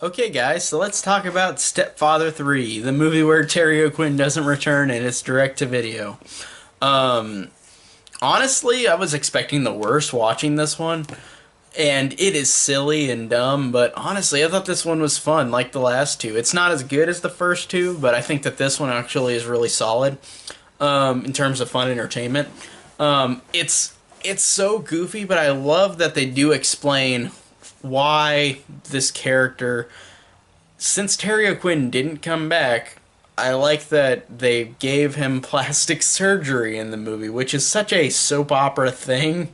Okay, guys, so let's talk about Stepfather 3, the movie where Terry O'Quinn doesn't return and it's direct to video. Um, Honestly, I was expecting the worst watching this one, and it is silly and dumb, but honestly, I thought this one was fun, like the last two. It's not as good as the first two, but I think that this one actually is really solid in terms of fun entertainment. It's so goofy, but I love that they do explain why this character, since Terry O'Quinn didn't come back, I like that they gave him plastic surgery in the movie, which is such a soap opera thing.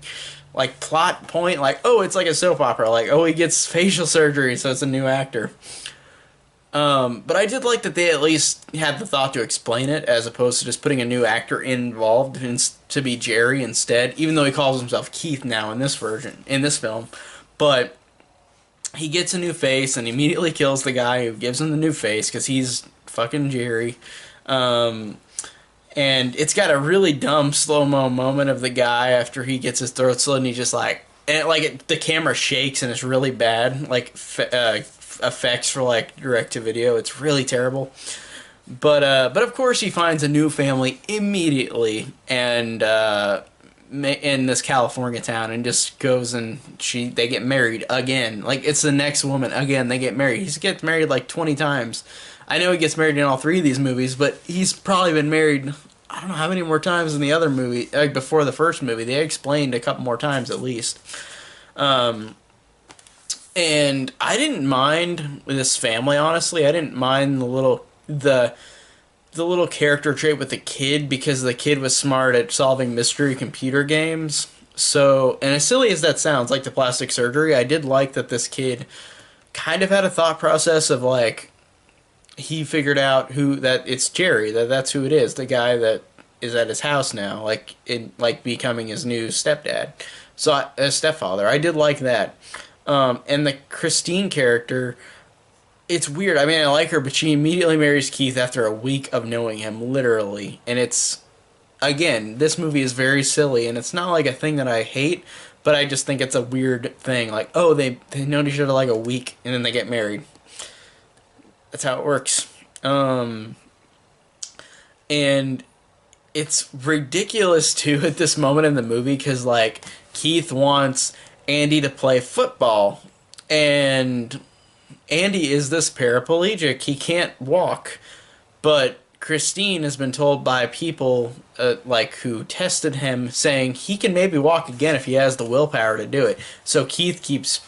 Like, plot point, like, oh, it's like a soap opera. Like, oh, he gets facial surgery, so it's a new actor. But I did like that they at least had the thought to explain it, as opposed to just putting a new actor involved to be Jerry instead, even though he calls himself Keith now in this version, in this film. But he gets a new face and immediately kills the guy who gives him the new face because he's fucking Jerry. Um, and it's got a really dumb slow-mo moment of the guy after he gets his throat slit and he just like, and the camera shakes and it's really bad, like effects for like direct to video. It's really terrible. But of course he finds a new family immediately, and in this California town, and just goes and they get married again. Like, it's the next woman again. They get married. He gets married like 20 times. I know he gets married in all three of these movies, but he's probably been married, I don't know how many more times in the other movie, like before the first movie. They explained a couple more times at least. Um, and I didn't mind this family, honestly. I didn't mind the little character trait with the kid, because the kid was smart at solving mystery computer games. So, and as silly as that sounds, like the plastic surgery, I did like that this kid kind of had a thought process of like, he figured out that it's Jerry, that's who it is, the guy that is at his house now, like in like becoming his new stepdad. So, as stepfather, I did like that. And the Christine character, it's weird. I mean, I like her, but she immediately marries Keith after a week of knowing him, literally. And it's, again, this movie is very silly, and it's not like a thing that I hate, but I just think it's a weird thing. Like, oh, they known each other like a week, and then they get married. That's how it works. And it's ridiculous, too, at this moment in the movie, because, like, Keith wants Andy to play football, and Andy is this paraplegic. He can't walk. But Christine has been told by people like who tested him, saying he can maybe walk again if he has the willpower to do it. So Keith keeps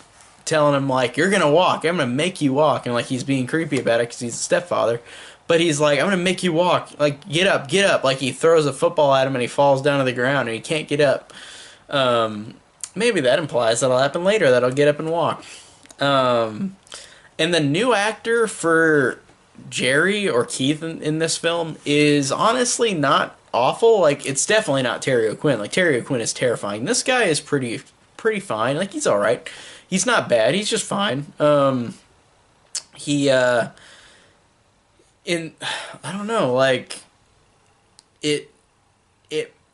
telling him like, "You're gonna walk. I'm gonna make you walk," and like he's being creepy about it because he's a stepfather. But he's like, "I'm gonna make you walk. Like, get up, get up." Like, he throws a football at him and he falls down to the ground and he can't get up. Maybe that implies that'll happen later. That I'll get up and walk. Um, and the new actor for Jerry or Keith in this film is honestly not awful. Like, it's definitely not Terry O'Quinn. Like, Terry O'Quinn is terrifying. This guy is pretty fine. Like, he's all right. He's not bad. He's just fine. He in I don't know. Like, it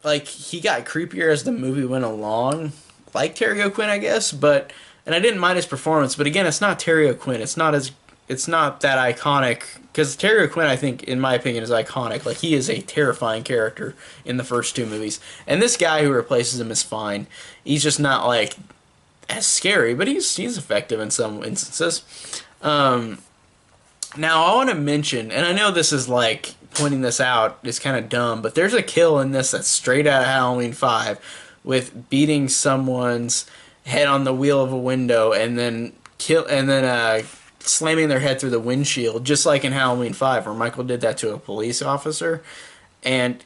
like, he got creepier as the movie went along. Like Terry O'Quinn, I guess, but. And I didn't mind his performance, but again, it's not Terry O'Quinn. It's not that iconic, because Terry O'Quinn, I think, in my opinion, is iconic. Like, he is a terrifying character in the first two movies, and this guy who replaces him is fine. He's just not like as scary, but he's effective in some instances. Now I want to mention, and I know this is like pointing this out is kind of dumb, but there's a kill in this that's straight out of Halloween 5, with beating someone's head on the wheel of a window and then slamming their head through the windshield, just like in Halloween 5, where Michael did that to a police officer. And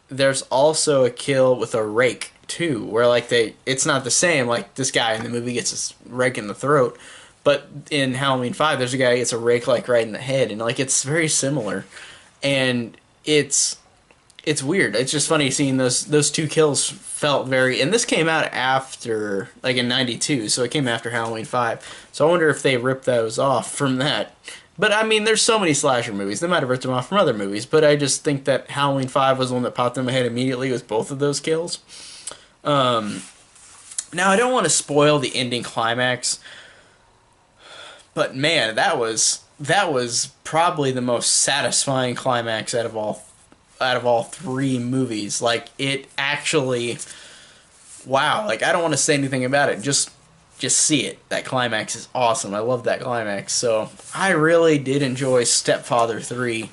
there's also a kill with a rake too, where like it's not the same. Like, this guy in the movie gets a rake in the throat, but in Halloween 5, there's a guy who gets a rake like right in the head, and like it's very similar, and it's weird. It's just funny seeing those two kills felt very. And this came out after, like, in '92, so it came after Halloween 5. So I wonder if they ripped those off from that. But I mean, there's so many slasher movies. They might have ripped them off from other movies. But I just think that Halloween 5 was the one that popped in my head immediately with both of those kills. Now I don't want to spoil the ending climax, But man, that was probably the most satisfying climax out of all three movies. Like it actually, wow. Like I don't want to say anything about it. Just see it. That climax is awesome. I love that climax. So I really did enjoy Stepfather 3,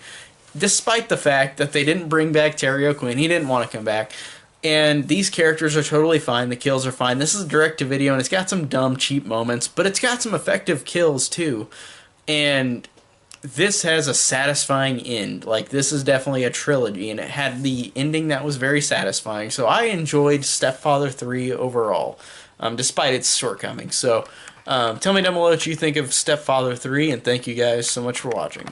despite the fact that they didn't bring back Terry O'Quinn. He didn't want to come back. And these characters are totally fine. The kills are fine. This is direct to video, and it's got some dumb, cheap moments, but it's got some effective kills too. And this has a satisfying end. Like, this is definitely a trilogy, and it had the ending that was very satisfying. So I enjoyed Stepfather 3 overall, despite its shortcomings. So tell me down below what you think of Stepfather 3, and thank you guys so much for watching.